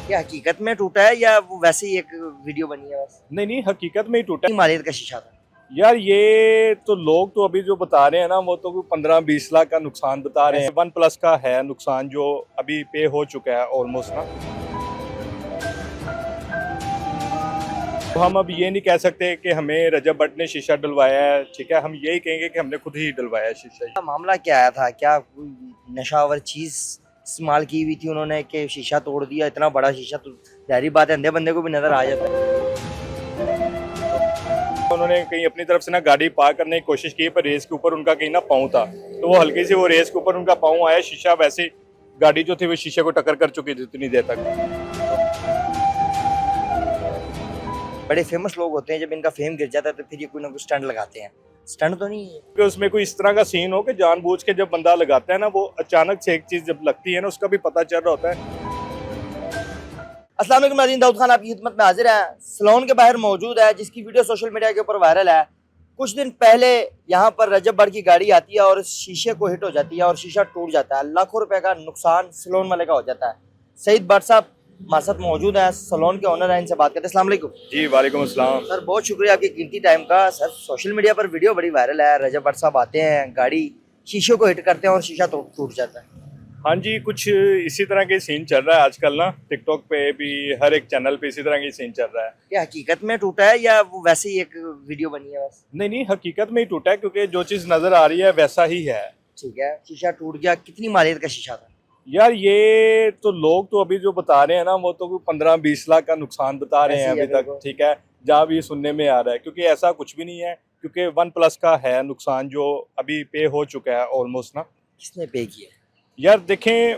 क्या हकीकत में टूटा है या वो वैसे ही एक वीडियो बनी है बस? नहीं नहीं, हकीकत में ही टूटा है। मालियत का शीशा था। यार ये तो लोग तो अभी जो बता रहे हैं ना, वो तो 15-20 लाख का नुकसान बता रहे हैं। वन प्लस का है नुकसान जो अभी पे हो चुका है ऑलमोस्ट ना। तो हम अब ये नहीं कह सकते कि हमें रजब भट्ट ने शीशा डलवाया है, ठीक है। हम यही कहेंगे कि हमने खुद ही डलवाया है शीशा। मामला क्या आया था? क्या कोई नशावर चीज इस्तेमाल की हुई थी उन्होंने कि शीशा तोड़ दिया? इतना बड़ा शीशा तो जाहिर बात है अंधे बंदे को भी नजर आ जाता है। उन्होंने कहीं अपनी तरफ से ना गाड़ी पार करने की कोशिश की, पर रेस के ऊपर उनका कहीं ना पाँव था, तो वो हल्की से वो रेस के ऊपर उनका पाँव आया, शीशा वैसे गाड़ी जो थी वो शीशे को टक्कर कर चुकी थी इतनी देर तक। बड़े फेमस लोग होते हैं, जब इनका फेम गिर जाता है तो फिर ये कोई ना कोई स्टंट लगाते हैं। स्टंट तो नहीं है कि उसमें कोई इस तरह का सीन हो कि जानबूझ के जब बंदा लगाता है ना, वो अचानक से एक चीज जब लगती है ना, उसका भी पता चल रहा होता है। अस्सलाम वालेकुम नाज़रीन, दाऊद खान आपकी खिदमत में हाजिर है। सलोन के बाहर मौजूद है, जिसकी वीडियो सोशल मीडिया के ऊपर वायरल है। कुछ दिन पहले यहाँ पर रजब भट्ट की गाड़ी आती है और शीशे को हिट हो जाती है और शीशा टूट जाता है। लाखों रुपए का नुकसान सलोन वाले का हो जाता है। सईद भट्ट साहब हमारे साथ मौजूद है, सलोन के ओनर हैं, इनसे बात करते हैं। अस्सलाम वालेकुम। जी वालेकुम अस्सलाम। सर बहुत शुक्रिया आपके कीमती टाइम का। सर सोशल मीडिया पर वीडियो बड़ी वायरल है, रजब भट्ट साहब आते हैं, गाड़ी शीशे को हिट करते हैं और शीशा टूट जाता है। हाँ जी, कुछ इसी तरह के सीन चल रहा है आजकल ना, टिकटॉक पे भी हर एक चैनल पे इसी तरह के सीन चल रहा है। क्या हकीकत में टूटा है या वो वैसे ही एक वीडियो बनी है बस? नहीं नहीं, हकीकत में ही टूटा है, क्योंकि जो चीज नजर आ रही है वैसा ही है। ठीक है, शीशा टूट गया। कितनी मालियत का शीशा था? यार ये तो लोग तो अभी जो बता रहे हैं ना, वो तो 15-20 लाख का नुकसान बता रहे हैं ऐसे ही अभी है तक, बिल्कुल। ठीक है। जहाँ भी सुनने में आ रहा है, क्योंकि ऐसा कुछ भी नहीं है, क्योंकि वन प्लस का है नुकसान जो अभी पे हो चुका है ऑलमोस्ट ना। किसने पे किया? यार देखें,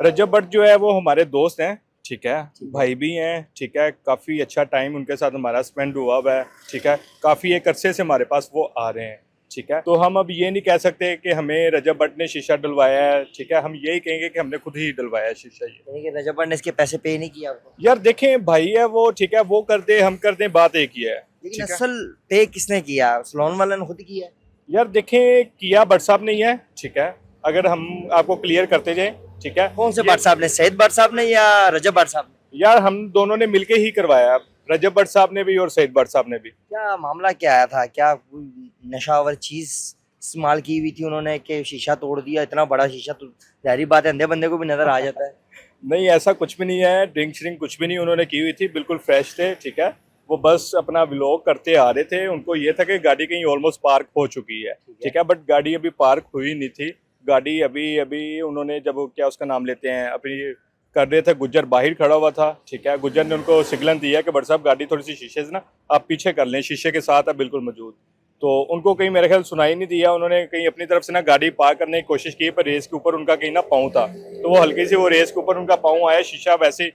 रजब भट्ट जो है वो हमारे दोस्त हैं, ठीक है, ठीक है। भाई भी हैं, ठीक है। काफ़ी अच्छा टाइम उनके साथ हमारा स्पेंड हुआ है, ठीक है। काफ़ी एक अरसे से हमारे पास वो आ रहे हैं, ठीक है। तो हम अब ये नहीं कह सकते कि हमें रजब भट्ट ने शीशा डलवाया है, ठीक है। हम यही कहेंगे कि हमने खुद ही डलवाया है शीशा ये। यानी कि रजब भट्ट ने इसके पैसे पे नहीं किया आपको? यार देखें, भाई है वो, ठीक है, वो कर दे हम कर दें, बात एक ही है, लेकिन ठीक है। असल पे किसने किया? सलोन वाले ने खुद किया? यार देखें, किया भट्ट साहब नहीं है, ठीक है। अगर हम आपको क्लियर करते जाएं, ठीक है। कौन से ये- भट्ट साहब ने? सईद भट्ट साहब ने या रजब भट्ट साहब ने? यार हम दोनों ने मिलके ही करवाया, रजब भट्ट साहब ने भी और सईद भट्ट साहब ने भी। क्या मामला क्या आया था? क्या कोई नशावर चीज इस्तेमाल की हुई थी उन्होंने कि शीशा तोड़ दिया? इतना बड़ा शीशा तो जाहिर बात है अंधे बंदे को भी नजर आ जाता है। नहीं, ऐसा कुछ भी नहीं है, ड्रिंक श्रिंक कुछ भी नहीं उन्होंने की हुई थी, बिल्कुल फ्रेश थे, ठीक है। वो बस अपना व्लॉग करते आ रहे थे, उनको ये था कि गाड़ी कहीं ऑलमोस्ट पार्क हो चुकी है, ठीक है। बट गाड़ी अभी पार्क हुई नहीं थी, गाड़ी अभी अभी उन्होंने जब क्या उसका नाम लेते हैं अपनी कर रहे थे, गुज्जर बाहर खड़ा हुआ था, ठीक है। गुज्जर ने उनको सिग्नल दिया कि भट्ट साहब गाड़ी थोड़ी सी शीशे से ना आप पीछे कर लें, शीशे के साथ है बिल्कुल मौजूद। तो उनको कहीं मेरे ख्याल सुनाई नहीं दिया, उन्होंने कहीं अपनी तरफ से ना गाड़ी पार करने की कोशिश की, पर रेस के ऊपर उनका कहीं ना पाँव था, तो वो हल्की से वो रेस के ऊपर उनका पाँव आया, शीशा वैसे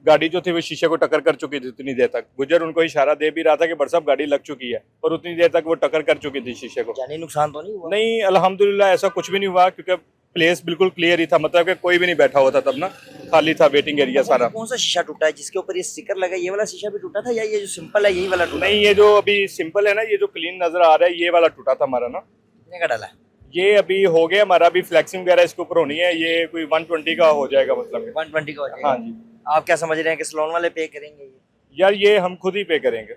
गाड़ी जो थी वो शीशे को टक्कर कर चुकी थी इतनी देर तक। गुजर उनको इशारा दे भी रहा था कि भट्ट साहब गाड़ी लग चुकी है, पर उतनी देर तक वो टक्कर कर चुकी थी शीशे को। जानी नुकसान तो नहीं हुआ? नहीं, अल्हम्दुलिल्लाह ऐसा कुछ भी नहीं हुआ, क्योंकि प्लेस बिल्कुल क्लियर ही था, मतलब कि कोई भी नहीं बैठा हुआ था तब ना, खाली था वेटिंग एरिया सारा। कौन सा शीशा टूटा है जिसके ऊपर ये स्टिकर लगा? ये वाला शीशा भी टूटा था या ये जो सिंपल है यही वाला टूटा? नहीं, ये जो अभी सिंपल है ना, ये जो क्लीन नजर आ रहा है, ये वाला टूटा था हमारा ना। कितने का डाला है? ये अभी हो गया हमारा, अभी फ्लैक्सिंग वगैरह इसके ऊपर होनी है, ये कोई 120 का हो जाएगा मतलब। 120 का हो जाएगा? हाँ जी। आप क्या समझ रहे हैं कि सलोन वाले पे करेंगे ये? यार ये हम खुद ही पे करेंगे।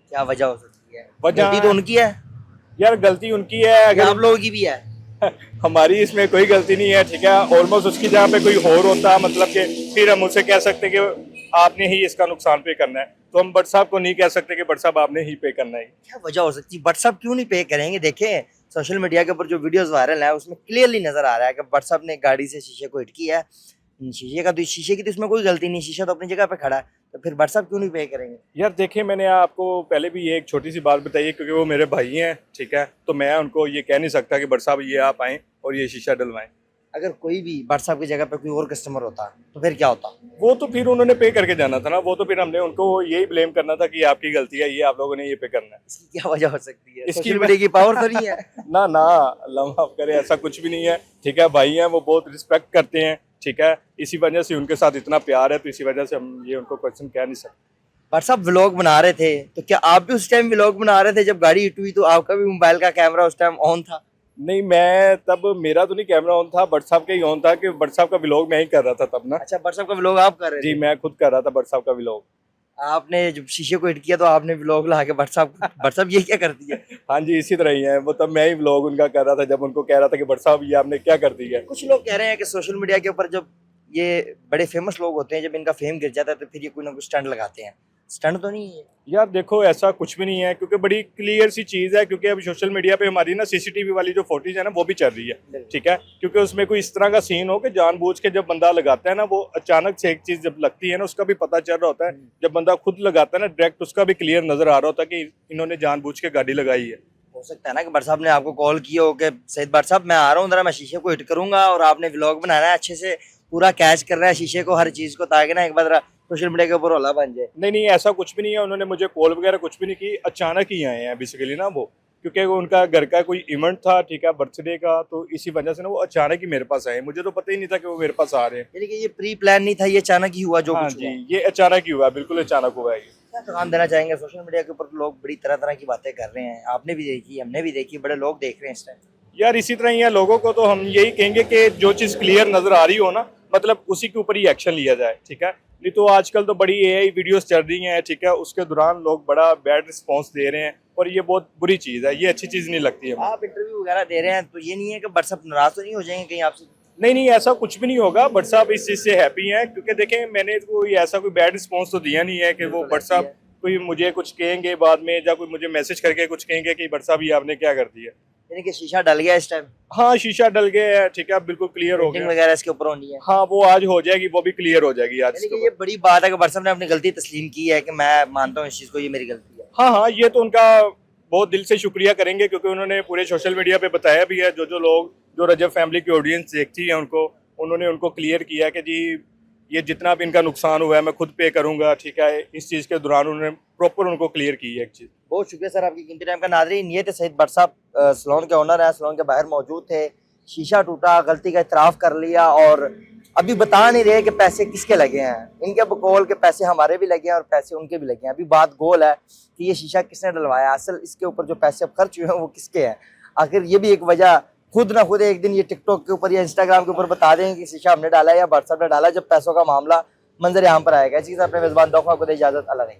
क्या वजह हो सकती है? वजह- गलती तो उनकी है यार गलती उनकी है, या अगर आप लोगों की भी है? हमारी इसमें कोई गलती नहीं है, ठीक है। ऑलमोस्ट उसकी जगह पे कोई और होता, मतलब कि फिर हम उसे कह सकते कि आपने ही इसका नुकसान पे करना है, तो हम भट्ट साहब को नहीं कह सकते कि भट्ट साहब आपने ही पे करना है। क्या वजह हो सकती है? भट्ट साहब क्यों नहीं पे करेंगे? देखें सोशल मीडिया के ऊपर जो वीडियोस वायरल है उसमें क्लियरली नजर आ रहा है कि भट्ट साहब ने गाड़ी से शीशे को हिट किया है। शीशे की तो इसमें कोई गलती नहीं, शीशा तो अपनी जगह पे खड़ा है, तो फिर भट्ट साहब क्यों नहीं पे करेंगे? यार देखिए, मैंने आपको पहले भी ये एक छोटी सी बात बताई है, क्योंकि वो मेरे भाई हैं, ठीक है। तो मैं उनको ये कह नहीं सकता कि भट्ट साहब ये आप आएँ और ये शीशा डलवाएं। अगर कोई भी भट्ट साहब की जगह पे कोई और कस्टमर होता तो फिर क्या होता? वो तो फिर उन्होंने पे करके जाना था ना, वो तो फिर हमने उनको यही ब्लेम करना था कि आपकी गलती है, ये आप लोगों ने ये पे करना है। इसकी क्या वजह हो सकती है? इसकी सोशल मीडिया की पावर तो नहीं है? ना ना, अल्लाह माफ करे, ऐसा कुछ भी नहीं है, ठीक है। भाई हैं, वो बहुत रिस्पेक्ट करते हैं, ठीक है। इसी वजह से उनके साथ इतना प्यार है, तो इसी वजह से हम ये उनको क्वेश्चन कह नहीं सकते। भट्ट साहब व्लॉग बना रहे थे, तो क्या आप भी उस टाइम व्लॉग बना रहे थे जब गाड़ी हिट हुई? तो आपका भी मोबाइल का कैमरा उस टाइम ऑन था? नहीं, मैं तब मेरा तो नहीं कैमरा ऑन था, बट साहब का ही ऑन था कि बट साहब का व्लॉग मैं ही कर रहा था तब ना। अच्छा, व्हाट्सएप का व्लॉग आप कर रहे जी, थे? मैं खुद कर रहा था बट साहब का व्लॉग। आपने जब शीशे को हिट किया तो आपने व्लॉग ला के व्हाट्सएप ये क्या करती है? हाँ जी, इसी तरह ही है वो। तब मैं ही व्लॉग उनका कर रहा था जब उनको कह रहा था कि बट साहब ये आपने क्या कर दिया है। कुछ लोग कह रहे हैं कि सोशल मीडिया के ऊपर जब ये बड़े फेमस लोग होते हैं, जब इनका फेम गिर जाता है तो फिर ये कोई ना कुछ स्टंट लगाते हैं। स्टंट तो नहीं है? यार देखो, ऐसा कुछ भी नहीं है, क्योंकि बड़ी क्लियर सी चीज़ है। क्योंकि अब सोशल मीडिया पे हमारी ना सीसीटीवी वाली जो फुटेज है ना वो भी चल रही है, ठीक है। क्योंकि उसमें कोई इस तरह का सीन हो कि जानबूझ के जब बंदा लगाता है ना, वो अचानक से एक चीज़ जब लगती है ना उसका भी पता चल रहा होता है। जब बंदा खुद लगाता है ना डायरेक्ट, उसका भी क्लियर नजर आ रहा होता है कि इन्होंने जानबूझ के गाड़ी लगाई है। हो सकता है ना कि भट्ट साहब ने आपको कॉल किया हो कि सईद भट्ट साहब मैं आ रहा हूँ, जरा मैं शीशे को हिट करूंगा, और आपने व्लॉग बनाना है अच्छे से, पूरा कैच करना है शीशे को, हर चीज को, ताकि ना एक बार सोशल मीडिया के ऊपर होला बन जाए। नहीं नहीं, ऐसा कुछ भी नहीं है। उन्होंने मुझे कॉल वगैरह कुछ भी नहीं की, अचानक ही आए हैं बेसिकली ना वो। क्योंकि वो उनका घर का कोई इवेंट था, ठीक है, बर्थडे का, तो इसी वजह से ना वो अचानक ही मेरे पास आए। मुझे तो पता ही नहीं था कि वो मेरे पास आ रहे हैं। यानी कि ये प्री प्लान नहीं था, ये अचानक ही हुआ जो हाँ कुछ जी, हुआ। ये अचानक ही हुआ, बिल्कुल अचानक हुआ है ये। क्या पैगाम देना चाहेंगे? सोशल मीडिया के ऊपर लोग बड़ी तरह तरह की बातें कर रहे हैं, आपने भी देखी, हमने भी देखी, बड़े लोग देख रहे हैं इस टाइम। यार इसी तरह ही है, लोगों को तो हम यही कहेंगे कि जो चीज़ क्लियर नजर आ रही हो ना, मतलब उसी के ऊपर ही एक्शन लिया जाए, ठीक है। नहीं तो आजकल तो बड़ी एआई वीडियोस चल रही हैं, ठीक है, उसके दौरान लोग बड़ा बैड रिस्पॉन्स दे रहे हैं, और ये बहुत बुरी चीज़ है, ये अच्छी चीज़ नहीं लगती है। आप इंटरव्यू वगैरह दे रहे हैं तो ये नहीं है कि भट्ट साहब नाराज तो नहीं हो जाएंगे कहीं आपसे? नहीं नहीं, ऐसा कुछ भी नहीं होगा। बट साहब इस चीज़ से हैप्पी हैं, क्योंकि देखें मैंने कोई ऐसा कोई बैड रिस्पॉन्स तो दिया नहीं है कि वो बट साहब कोई मुझे कुछ कहेंगे बाद में, या कोई मुझे मैसेज करके कुछ कहेंगे कि बट साहब ये आपने क्या कर दिया। यानी कि शीशा डल गया इस टाइम, हाँ, शीशा डल गया है, ठीक है, बिल्कुल क्लियर हो पेंटिंग गया। वगैरह इसके ऊपर होनी है। हाँ, वो आज हो जाएगी, वो भी क्लियर हो जाएगी आज यानी इसके कि ये बाद। बड़ी बात है कि भट्ट साहब ने अपनी गलती तस्लीम की है कि मैं मानता हूँ इस चीज को, ये मेरी गलती है। हाँ हाँ, ये तो उनका बहुत दिल से शुक्रिया करेंगे, क्योंकि उन्होंने पूरे सोशल मीडिया पे बताया भी है। जो जो लोग, जो रजब फैमिली की ऑडियंस देखती है उनको, उन्होंने उनको क्लियर किया कि जी ये जितना भी इनका नुकसान हुआ है मैं खुद पे करूंगा, ठीक है। इस चीज़ के दौरान उन्होंने प्रॉपर उनको क्लियर की है एक चीज़। बहुत शुक्रिया सर आपकी कीमती टाइम का। नाज़रीन, ये थे सईद भट्ट साहब, सैलून के ओनर हैं, सैलून के बाहर मौजूद थे। शीशा टूटा, गलती का इतराफ़ कर लिया, और अभी बता नहीं रहे कि पैसे किसके लगे हैं। इनके बकौल के पैसे हमारे भी लगे हैं और पैसे उनके भी लगे हैं। अभी बात गोल है कि ये शीशा किसने डलवाया, असल इसके ऊपर जो पैसे अब खर्च हुए हैं वो किसके हैं। आखिर ये भी एक वजह, खुद ना खुद एक दिन ये टिकटॉक के ऊपर या इंस्टाग्राम के ऊपर बता देंगे कि शीशा हमने डाला है या भट्ट साहब ने डाला, जब पैसों का मामला मंजर यहाँ पर आएगा। इसी के साथ अपने मेज़बान डॉक्टर को दे इजाज़त। अल्लाह नहीं।